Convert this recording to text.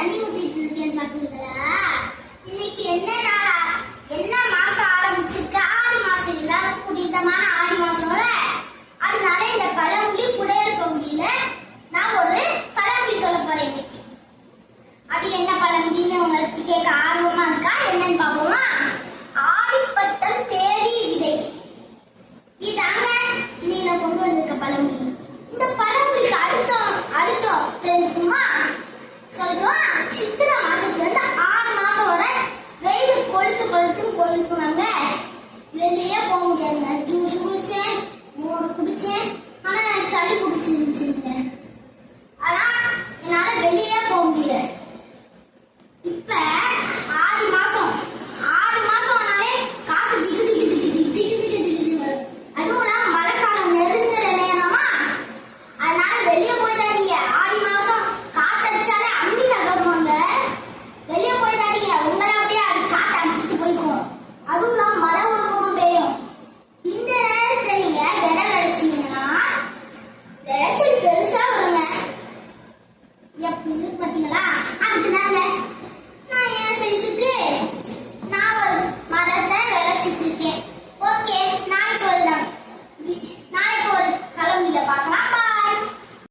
தண்ணி ஊத்திட்டு இருக்கேன் பாத்தீங்களா? இன்னைக்கு என்ன நாளா, என்ன மாசம் ஆரம்பிச்சிருக்கு? ஆடி மாசம். எல்லாரும் புனிதமான ஆடி மாசம்ல. அதனால இந்த பழமொழி புடையல் பகுதியில நான் ஒரு பழமொழி சொல்ல போறேன் இன்னைக்கு. அது என்ன பழமொழின்னு உங்களுக்கு கேட்க ஆர்வமா இருக்கா? என்னன்னு பாப்போமா? ஆடிப்பட்டம் தேடி விதை. இதாங்க நீங்க கொண்டு வந்திருக்க பழமொழி. இந்த பழமொழிக்கு அர்த்தம் தெரிஞ்சுக்குமா? சொல்லட்டுமா? சித்திரை மாசத்துல இருந்து ஆறு மாசம் வரை வெயில் கொளுத்துவாங்க. வெளியே போக முடியாதுங்க. ஜூஸ் குடிச்சேன், மோர் குடிச்சேன், ஆனா சளி பிடிச்சிருந்துச்சுங்க.